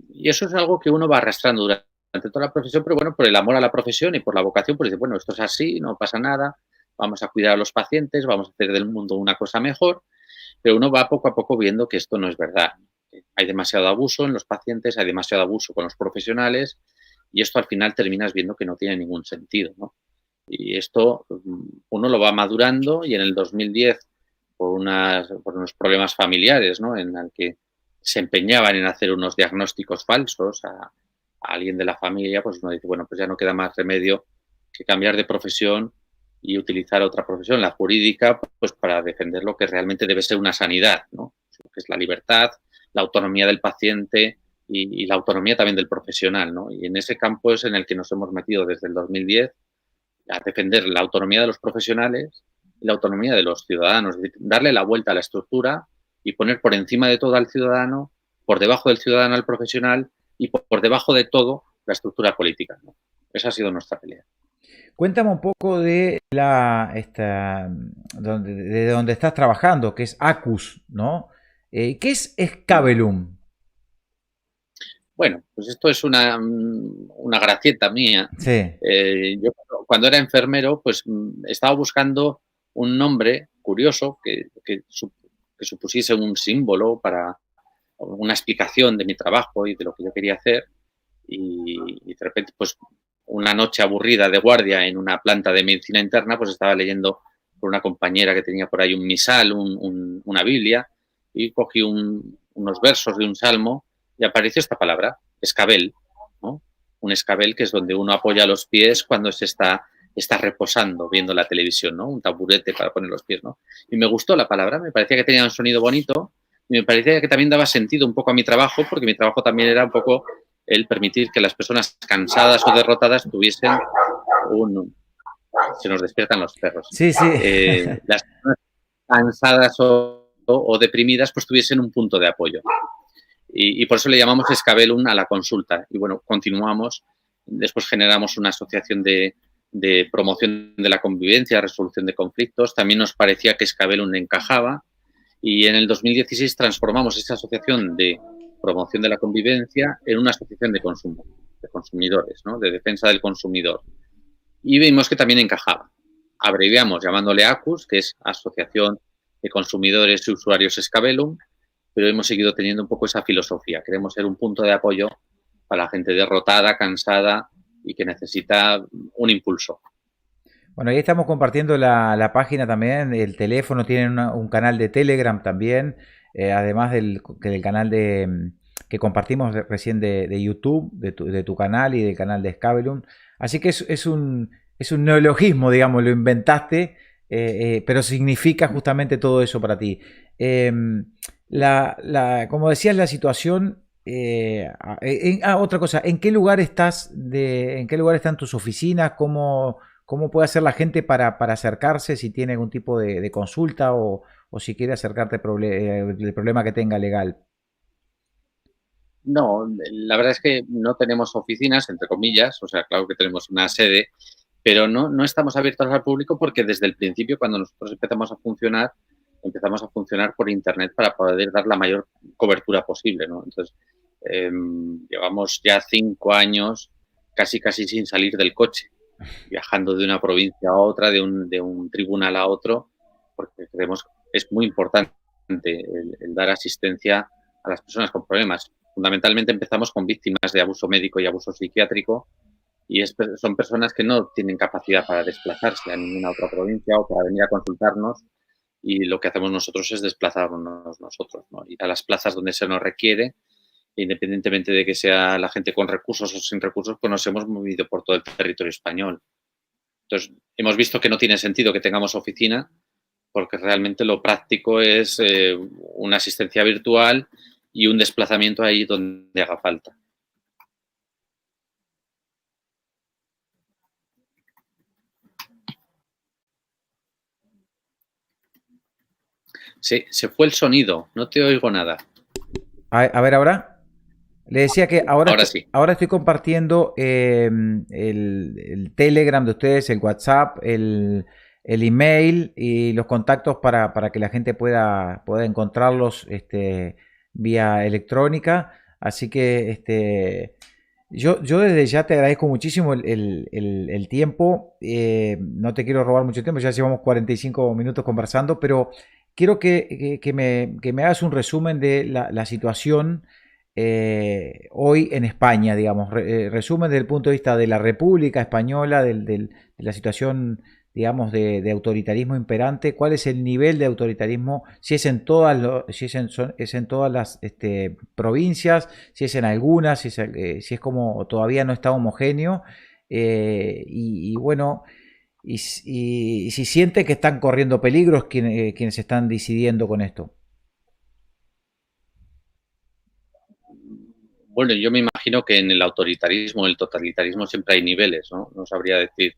Y eso es algo que uno va arrastrando durante toda la profesión, pero bueno, por el amor a la profesión y por la vocación, pues dice, bueno, esto es así, no pasa nada, vamos a cuidar a los pacientes, vamos a hacer del mundo una cosa mejor, pero uno va poco a poco viendo que esto no es verdad. Hay demasiado abuso en los pacientes, hay demasiado abuso con los profesionales y esto al final terminas viendo que no tiene ningún sentido, ¿no? Y esto uno lo va madurando y en el 2010, por unos problemas familiares, ¿no? En el que se empeñaban en hacer unos diagnósticos falsos a alguien de la familia, pues uno dice, bueno, pues ya no queda más remedio que cambiar de profesión y utilizar otra profesión, la jurídica, pues para defender lo que realmente debe ser una sanidad, ¿no? Que es la libertad, la autonomía del paciente y la autonomía también del profesional, ¿no? Y en ese campo es en el que nos hemos metido desde el 2010 a defender la autonomía de los profesionales y la autonomía de los ciudadanos, es decir, darle la vuelta a la estructura y poner por encima de todo al ciudadano, por debajo del ciudadano al profesional y por debajo de todo la estructura política, ¿no? Esa ha sido nuestra pelea. Cuéntame un poco de donde estás trabajando, que es ACUS, ¿no? ¿Qué es Scabellum? Bueno, pues esto es una gracieta mía. Sí. Yo cuando era enfermero, pues estaba buscando un nombre curioso que supusiese un símbolo para una explicación de mi trabajo y de lo que yo quería hacer. Y de repente, pues una noche aburrida de guardia en una planta de medicina interna, pues estaba leyendo por una compañera que tenía por ahí un misal, una Biblia, y cogí unos versos de un salmo y apareció esta palabra, escabel, ¿no? Un escabel que es donde uno apoya los pies cuando se está reposando viendo la televisión, ¿no? Un taburete para poner los pies, ¿no? Y me gustó la palabra, me parecía que tenía un sonido bonito y me parecía que también daba sentido un poco a mi trabajo, porque mi trabajo también era un poco el permitir que las personas cansadas o derrotadas tuviesen se nos despiertan los perros. Sí, sí. Las personas cansadas o deprimidas pues tuviesen un punto de apoyo. Y por eso le llamamos Scabellum a la consulta. Y bueno, continuamos. Después generamos una asociación de promoción de la convivencia, resolución de conflictos. También nos parecía que Scabellum encajaba. Y en el 2016 transformamos esta asociación de promoción de la convivencia en una asociación de consumo, de consumidores, ¿no? De defensa del consumidor. Y vimos que también encajaba. abreviamos llamándole ACUS, que es Asociación de Consumidores y Usuarios Scabellum, pero hemos seguido teniendo un poco esa filosofía. Queremos ser un punto de apoyo para la gente derrotada, cansada y que necesita un impulso. Bueno, ahí estamos compartiendo la página también, el teléfono, tienen un canal de Telegram también, además del canal que compartimos recién de YouTube, de tu canal y del canal de Scabellum. Así que es un neologismo, digamos, lo inventaste, pero significa justamente todo eso para ti. Como decías, la situación... otra cosa, ¿en qué lugar en qué lugar están tus oficinas? ¿Cómo puede hacer la gente para acercarse si tiene algún tipo de consulta o si quiere acercarte el problema que tenga legal? No, la verdad es que no tenemos oficinas, entre comillas, o sea, claro que tenemos una sede, pero no estamos abiertos al público porque desde el principio, cuando nosotros empezamos a funcionar por Internet para poder dar la mayor cobertura posible, ¿no? Entonces, llevamos ya 5 años casi sin salir del coche, viajando de una provincia a otra, de un tribunal a otro, porque creemos que es muy importante el dar asistencia a las personas con problemas. Fundamentalmente empezamos con víctimas de abuso médico y abuso psiquiátrico y son personas que no tienen capacidad para desplazarse a ninguna otra provincia o para venir a consultarnos, y lo que hacemos nosotros es desplazarnos nosotros, ¿no? Ir a las plazas donde se nos requiere, independientemente de que sea la gente con recursos o sin recursos, pues nos hemos movido por todo el territorio español. Entonces, hemos visto que no tiene sentido que tengamos oficina porque realmente lo práctico es una asistencia virtual y un desplazamiento ahí donde haga falta. Se fue el sonido, no te oigo nada. A ver, ahora. Le decía que ahora Sí. Ahora estoy compartiendo el Telegram de ustedes, el WhatsApp, el email y los contactos para que la gente pueda encontrarlos vía electrónica. Así que yo desde ya te agradezco muchísimo el tiempo. No te quiero robar mucho tiempo, ya llevamos 45 minutos conversando, pero quiero que me hagas un resumen de la situación hoy en España, digamos, resumen desde el punto de vista de la República Española, de la situación, digamos, de autoritarismo imperante. ¿Cuál es el nivel de autoritarismo? Si es en todas, es en todas las provincias, si es en algunas, si es como todavía no está homogéneo. Bueno, y si siente que están corriendo peligros quienes están decidiendo con esto. Bueno, yo me imagino que en el autoritarismo, el totalitarismo, siempre hay niveles, ¿no? No sabría decir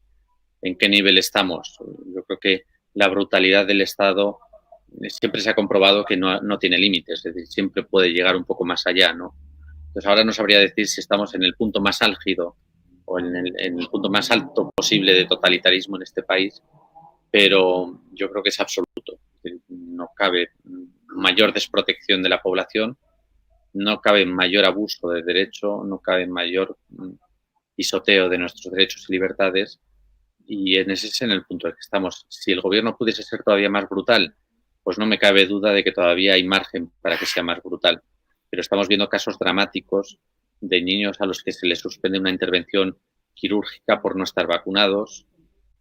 en qué nivel estamos. Yo creo que la brutalidad del Estado siempre se ha comprobado que no tiene límites, es decir, siempre puede llegar un poco más allá, ¿no? Entonces ahora no sabría decir si estamos en el punto más álgido o en el punto más alto posible de totalitarismo en este país, pero yo creo que es absoluto. Es decir, no cabe mayor desprotección de la población, no cabe mayor abuso de derecho, no cabe mayor pisoteo de nuestros derechos y libertades, y ese es en el punto en el que estamos. Si el gobierno pudiese ser todavía más brutal, pues no me cabe duda de que todavía hay margen para que sea más brutal. Pero estamos viendo casos dramáticos de niños a los que se les suspende una intervención quirúrgica por no estar vacunados,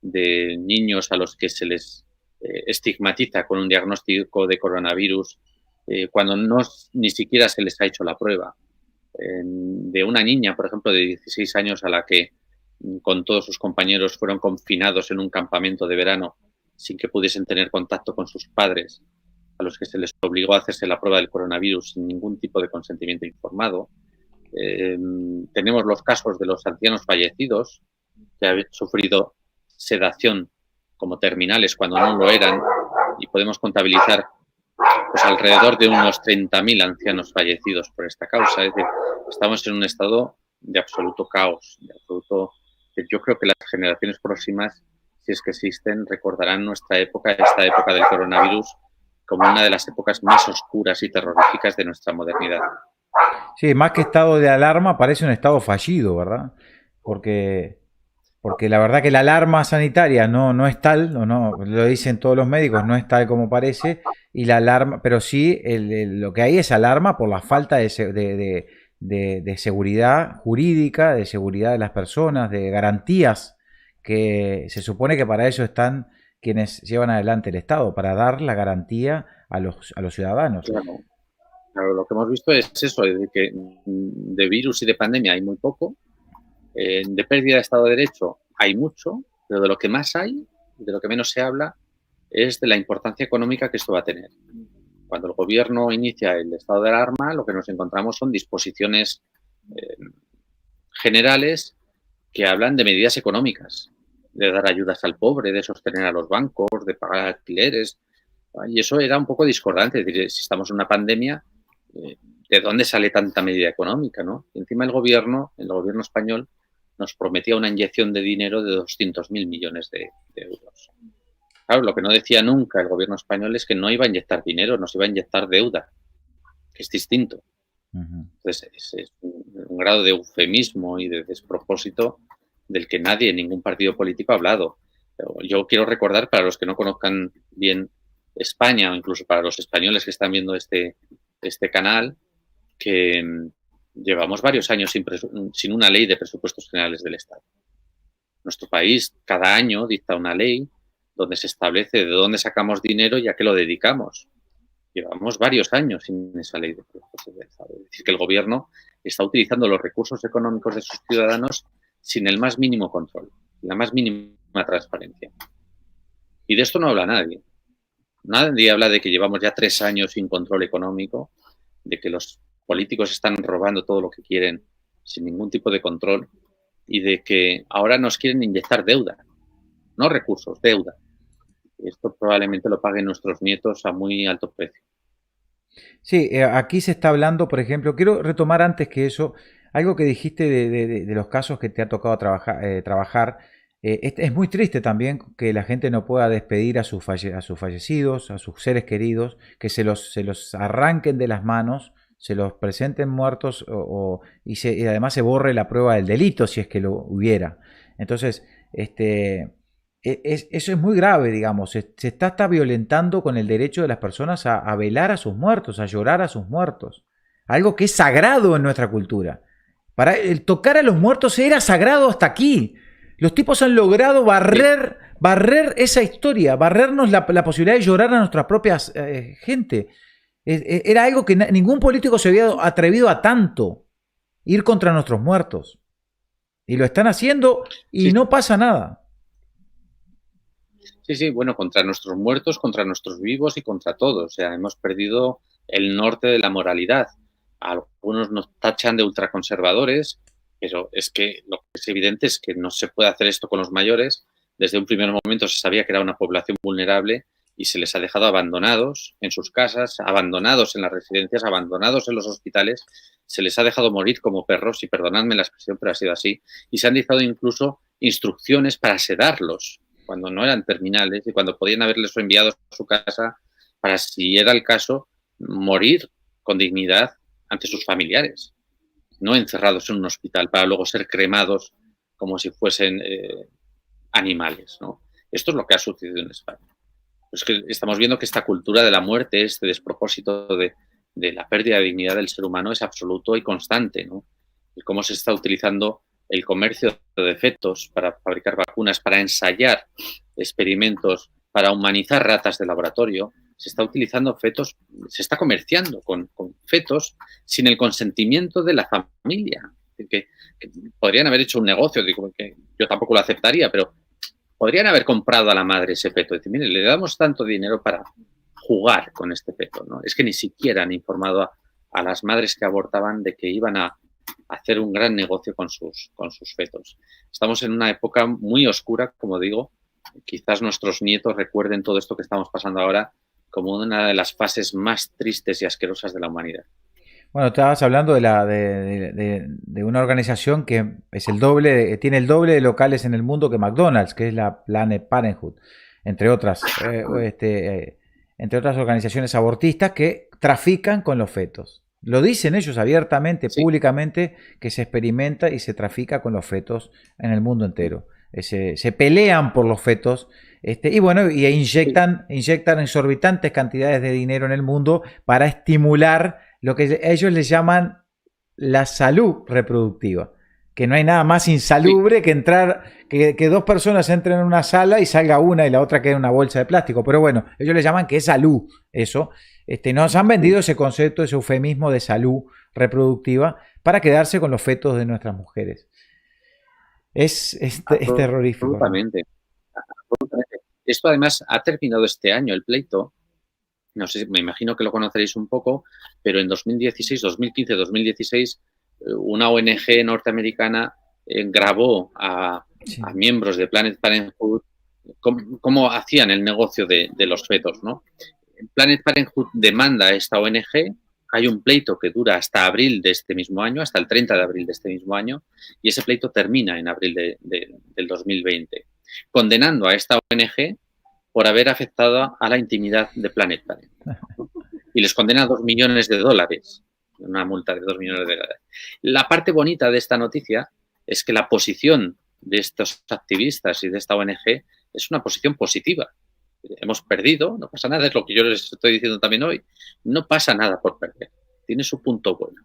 de niños a los que se les estigmatiza con un diagnóstico de coronavirus cuando ni siquiera se les ha hecho la prueba. De una niña, por ejemplo, de 16 años a la que con todos sus compañeros fueron confinados en un campamento de verano sin que pudiesen tener contacto con sus padres, a los que se les obligó a hacerse la prueba del coronavirus sin ningún tipo de consentimiento informado. Tenemos los casos de los ancianos fallecidos que han sufrido sedación como terminales cuando no lo eran, y podemos contabilizar pues alrededor de unos 30.000 ancianos fallecidos por esta causa. Es decir, estamos en un estado de absoluto caos, yo creo que las generaciones próximas, si es que existen, recordarán esta época del coronavirus, como una de las épocas más oscuras y terroríficas de nuestra modernidad. Sí, más que estado de alarma, parece un estado fallido, ¿verdad? Porque porque la verdad que la alarma sanitaria no es tal, o no, lo dicen todos los médicos, no es tal como parece, y la alarma, pero sí lo que hay es alarma por la falta de seguridad jurídica, de seguridad de las personas, de garantías, que se supone que para eso están quienes llevan adelante el Estado, para dar la garantía a los ciudadanos. Claro, claro, lo que hemos visto es eso, es de que de virus y de pandemia hay muy poco, de pérdida de Estado de Derecho hay mucho, pero de lo que más hay, de lo que menos se habla, es de la importancia económica que esto va a tener. Cuando el gobierno inicia el estado de alarma, lo que nos encontramos son disposiciones generales que hablan de medidas económicas, de dar ayudas al pobre, de sostener a los bancos, de pagar alquileres. Y eso era un poco discordante. Es decir, si estamos en una pandemia, ¿de dónde sale tanta medida económica, no? Y encima el gobierno español, nos prometía una inyección de dinero de 200.000 millones de euros. Claro, lo que no decía nunca el gobierno español es que no iba a inyectar dinero, nos iba a inyectar deuda, que es distinto. Entonces, es un grado de eufemismo y de despropósito del que nadie, ningún partido político ha hablado. Yo quiero recordar, para los que no conozcan bien España, o incluso para los españoles que están viendo este canal, que llevamos varios años sin una ley de presupuestos generales del Estado. Nuestro país cada año dicta una ley donde se establece de dónde sacamos dinero y a qué lo dedicamos. Llevamos varios años sin esa ley de presupuestos del Estado. Es decir, que el gobierno está utilizando los recursos económicos de sus ciudadanos sin el más mínimo control, la más mínima transparencia. Y de esto no habla nadie. Nadie habla de que llevamos ya 3 años sin control económico, de que los políticos están robando todo lo que quieren sin ningún tipo de control y de que ahora nos quieren inyectar deuda, no recursos, deuda. Esto probablemente lo paguen nuestros nietos a muy alto precio. Sí, aquí se está hablando, por ejemplo, quiero retomar antes que eso, algo que dijiste de los casos que te ha tocado trabajar. Es muy triste también que la gente no pueda despedir a sus fallecidos, a sus seres queridos, que se los arranquen de las manos, se los presenten muertos y además se borre la prueba del delito si es que lo hubiera. Entonces, eso es muy grave, digamos. Se está violentando con el derecho de las personas a velar a sus muertos, a llorar a sus muertos. Algo que es sagrado en nuestra cultura. Para el tocar a los muertos era sagrado hasta aquí. Los tipos han logrado barrer esa historia, barrernos la posibilidad de llorar a nuestra propia gente. Era algo que ningún político se había atrevido a tanto, ir contra nuestros muertos. Y lo están haciendo y no pasa nada. Sí, bueno, contra nuestros muertos, contra nuestros vivos y contra todos. O sea, hemos perdido el norte de la moralidad. Algunos nos tachan de ultraconservadores, pero es que lo que es evidente es que no se puede hacer esto con los mayores. Desde un primer momento se sabía que era una población vulnerable y se les ha dejado abandonados en sus casas, abandonados en las residencias, abandonados en los hospitales. Se les ha dejado morir como perros, y perdonadme la expresión, pero ha sido así. Y se han dictado incluso instrucciones para sedarlos cuando no eran terminales y cuando podían haberles enviado a su casa para, si era el caso, morir con dignidad ante sus familiares, no encerrados en un hospital para luego ser cremados como si fuesen animales, ¿no? Esto es lo que ha sucedido en España. Es que estamos viendo que esta cultura de la muerte, este despropósito de la pérdida de dignidad del ser humano es absoluto y constante, ¿no? Y cómo se está utilizando el comercio de fetos para fabricar vacunas, para ensayar experimentos, para humanizar ratas de laboratorio. Se está utilizando fetos, se está comerciando con fetos sin el consentimiento de la familia. Que podrían haber hecho un negocio, digo, que yo tampoco lo aceptaría, pero podrían haber comprado a la madre ese feto. Decir, mire, le damos tanto dinero para jugar con este feto, ¿no? Es que ni siquiera han informado a las madres que abortaban de que iban a hacer un gran negocio con sus fetos. Estamos en una época muy oscura, como digo. Quizás nuestros nietos recuerden todo esto que estamos pasando ahora como una de las fases más tristes y asquerosas de la humanidad. Bueno, estabas hablando de una organización que es tiene el doble de locales en el mundo que McDonald's, que es la Planned Parenthood, entre otras organizaciones abortistas que trafican con los fetos. Lo dicen ellos abiertamente, sí, públicamente, que se experimenta y se trafica con los fetos en el mundo entero. se pelean por los fetos. Y bueno, y inyectan exorbitantes cantidades de dinero en el mundo para estimular lo que ellos les llaman la salud reproductiva. Que no hay nada más insalubre que entrar, que dos personas entren en una sala y salga una y la otra quede en una bolsa de plástico. Pero bueno, ellos le llaman que es salud eso. Nos han vendido ese concepto, ese eufemismo de salud reproductiva para quedarse con los fetos de nuestras mujeres. Es terrorífico. Absolutamente. Absolutamente. Esto además ha terminado este año el pleito. No sé, me imagino que lo conoceréis un poco, pero en 2016, 2015, 2016, una ONG norteamericana grabó a miembros de Planned Parenthood cómo hacían el negocio de los fetos, ¿no? Planned Parenthood demanda a esta ONG, hay un pleito que dura hasta abril de este mismo año, hasta el 30 de abril de este mismo año, y ese pleito termina en abril del 2020, condenando a esta ONG por haber afectado a la intimidad de Planned Parenthood. Y les condena a $2 millones, una multa de $2 millones. La parte bonita de esta noticia es que la posición de estos activistas y de esta ONG es una posición positiva. Hemos perdido, no pasa nada, es lo que yo les estoy diciendo también hoy, no pasa nada por perder, tiene su punto bueno.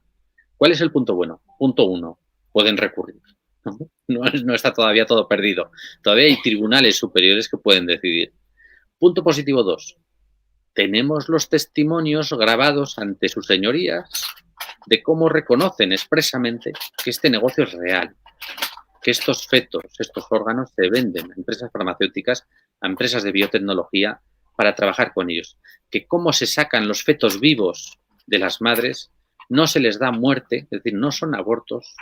¿Cuál es el punto bueno? Punto 1, pueden recurrir. No está todavía todo perdido, todavía hay tribunales superiores que pueden decidir. Punto positivo 2, tenemos los testimonios grabados ante sus señorías de cómo reconocen expresamente que este negocio es real, que estos fetos, estos órganos se venden a empresas farmacéuticas, a empresas de biotecnología para trabajar con ellos, que cómo se sacan los fetos vivos de las madres, no se les da muerte, es decir, no son abortos,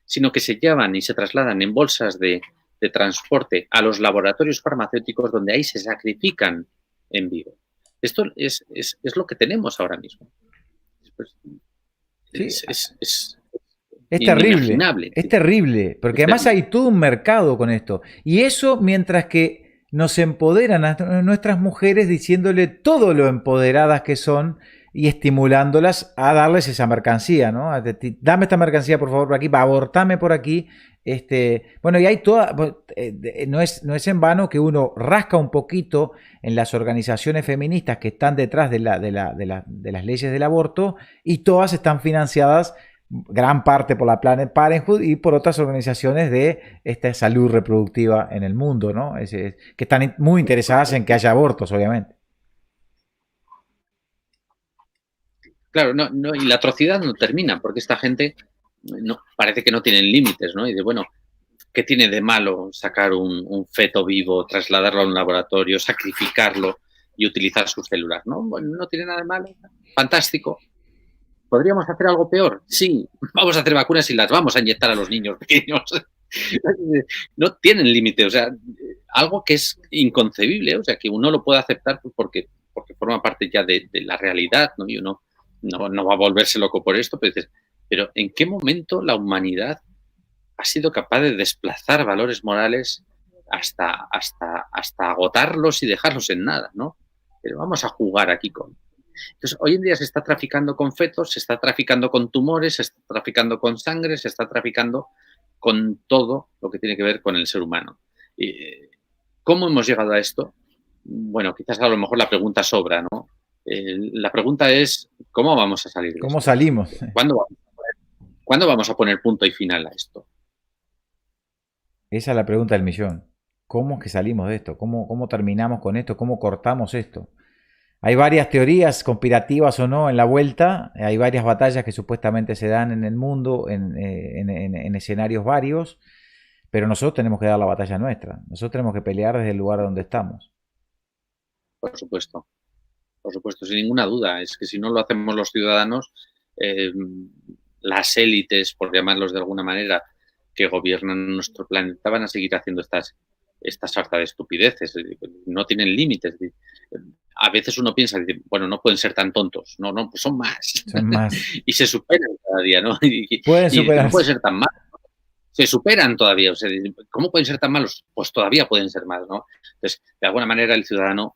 sino que se llevan y se trasladan en bolsas de transporte a los laboratorios farmacéuticos donde ahí se sacrifican en vivo. Esto es lo que tenemos ahora mismo. Es terrible, porque además hay todo un mercado con esto. Y eso mientras que nos empoderan a nuestras mujeres diciéndole todo lo empoderadas que son y estimulándolas a darles esa mercancía, ¿no? Dame esta mercancía por favor por aquí, abortame por aquí. Bueno, y hay toda, no es en vano que uno rasca un poquito en las organizaciones feministas que están detrás de las leyes del aborto y todas están financiadas gran parte por la Planned Parenthood y por otras organizaciones de esta salud reproductiva en el mundo, ¿no? Que están muy interesadas en que haya abortos, obviamente. Claro, y la atrocidad no termina, porque esta gente parece que no tienen límites, ¿no? Y de, bueno, ¿qué tiene de malo sacar un feto vivo, trasladarlo a un laboratorio, sacrificarlo y utilizar sus células? ¿No? Bueno, no tiene nada de malo. Fantástico. ¿Podríamos hacer algo peor? Sí, vamos a hacer vacunas y las vamos a inyectar a los niños pequeños. No tienen límite, o sea, algo que es inconcebible, o sea, que uno lo puede aceptar porque forma parte ya de la realidad, ¿no? Y uno no va a volverse loco por esto, pero ¿en qué momento la humanidad ha sido capaz de desplazar valores morales hasta agotarlos y dejarlos en nada, ¿no? Pero vamos a jugar aquí con... Entonces, hoy en día se está traficando con fetos, se está traficando con tumores, se está traficando con sangre, se está traficando con todo lo que tiene que ver con el ser humano. ¿Cómo hemos llegado a esto? Bueno, quizás a lo mejor la pregunta sobra, ¿no? La pregunta es, ¿cómo vamos a salir de ¿Cómo esto? salimos? ¿Cuándo vamos a poner punto y final a esto? Esa es la pregunta del millón. ¿Cómo es que salimos de esto? ¿Cómo terminamos con esto? ¿Cómo cortamos esto? Hay varias teorías conspirativas o no en la vuelta, hay varias batallas que supuestamente se dan en el mundo, en escenarios varios, pero nosotros tenemos que dar la batalla nuestra, nosotros tenemos que pelear desde el lugar donde estamos. Por supuesto, sin ninguna duda, es que si no lo hacemos los ciudadanos, las élites, por llamarlos de alguna manera, que gobiernan nuestro planeta van a seguir haciendo esta sarta de estupideces, no tienen límites. A veces uno piensa, bueno, no pueden ser tan tontos. No, pues son más. Y se superan cada día, ¿no? Pueden superarse. No pueden ser tan malos. Se superan todavía. O sea, ¿cómo pueden ser tan malos? Pues todavía pueden ser malos, ¿no? Entonces, de alguna manera, el ciudadano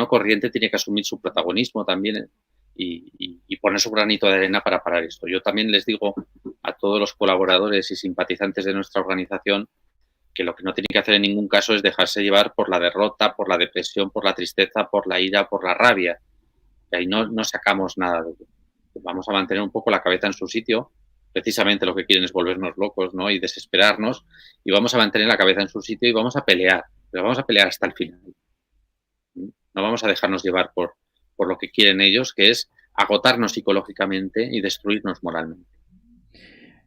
corriente tiene que asumir su protagonismo también y poner su granito de arena para parar esto. Yo también les digo a todos los colaboradores y simpatizantes de nuestra organización que lo que no tiene que hacer en ningún caso es dejarse llevar por la derrota, por la depresión, por la tristeza, por la ira, por la rabia. Y ahí no sacamos nada de ello. Vamos a mantener un poco la cabeza en su sitio. Precisamente lo que quieren es volvernos locos, ¿no? Y desesperarnos. Y vamos a mantener la cabeza en su sitio y vamos a pelear. Pero vamos a pelear hasta el final. No vamos a dejarnos llevar por lo que quieren ellos, que es agotarnos psicológicamente y destruirnos moralmente.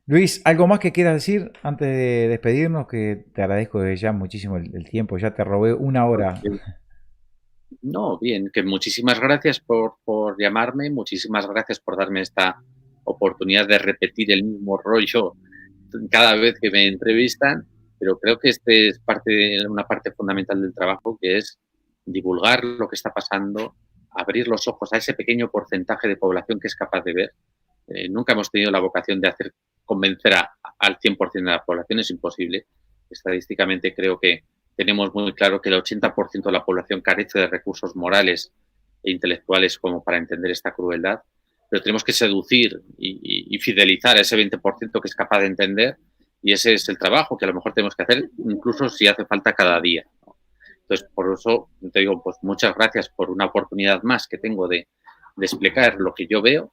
Luis, ¿algo más que quieras decir antes de despedirnos? Que te agradezco ya muchísimo el tiempo, ya te robé una hora. No, bien, que muchísimas gracias por llamarme, muchísimas gracias por darme esta oportunidad de repetir el mismo rollo cada vez que me entrevistan, pero creo que este es una parte fundamental del trabajo, que es divulgar lo que está pasando, abrir los ojos a ese pequeño porcentaje de población que es capaz de ver. Nunca hemos tenido la vocación de convencer al 100% de la población, es imposible. Estadísticamente creo que tenemos muy claro que el 80% de la población carece de recursos morales e intelectuales como para entender esta crueldad, pero tenemos que seducir y fidelizar a ese 20% que es capaz de entender, y ese es el trabajo que a lo mejor tenemos que hacer, incluso si hace falta cada día. Entonces, por eso te digo, pues muchas gracias por una oportunidad más que tengo de explicar lo que yo veo,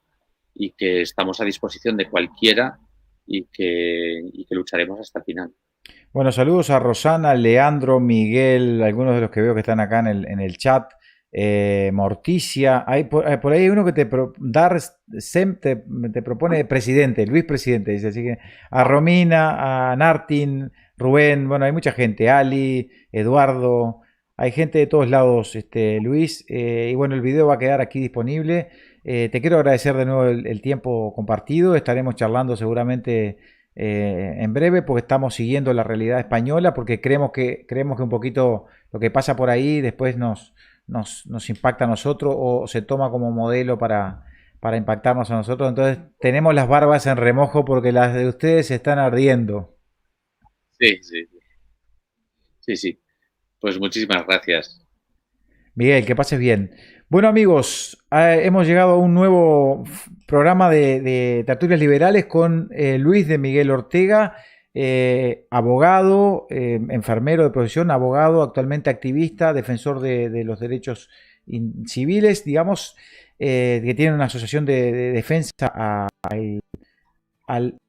y que estamos a disposición de cualquiera y que lucharemos hasta el final. Bueno, saludos a Rosana, Leandro, Miguel, algunos de los que veo que están acá en el chat. Morticia, por ahí hay uno que te propone presidente, Luis Presidente, dice, así que a Romina, a Nartin, Rubén, bueno, hay mucha gente, Ali, Eduardo, hay gente de todos lados, Luis, y bueno, el video va a quedar aquí disponible. Te quiero agradecer de nuevo el tiempo compartido, estaremos charlando seguramente en breve, porque estamos siguiendo la realidad española, porque creemos que un poquito lo que pasa por ahí después nos impacta a nosotros, o se toma como modelo para impactarnos a nosotros. Entonces tenemos las barbas en remojo porque las de ustedes están ardiendo. Sí. Pues muchísimas gracias. Miguel, que pases bien. Bueno, amigos, hemos llegado a un nuevo programa de Tertulias Liberales con Luis de Miguel Ortega, abogado, enfermero de profesión, abogado, actualmente activista, defensor de los derechos civiles, digamos, que tiene una asociación de defensa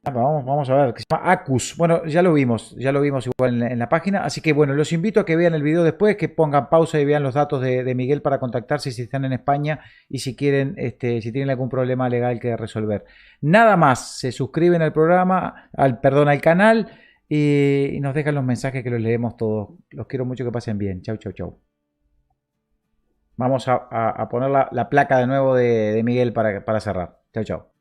vamos a ver, que se llama ACUS. Bueno, ya lo vimos igual en la página. Así que bueno, los invito a que vean el video después, que pongan pausa y vean los datos de Miguel para contactarse si están en España y si quieren, si tienen algún problema legal que resolver. Nada más, se suscriben al programa, al canal, y nos dejan los mensajes que los leemos todos. Los quiero mucho, que pasen bien. Chau, chau, chau. Vamos a poner la placa de nuevo de Miguel para cerrar. Chau, chau.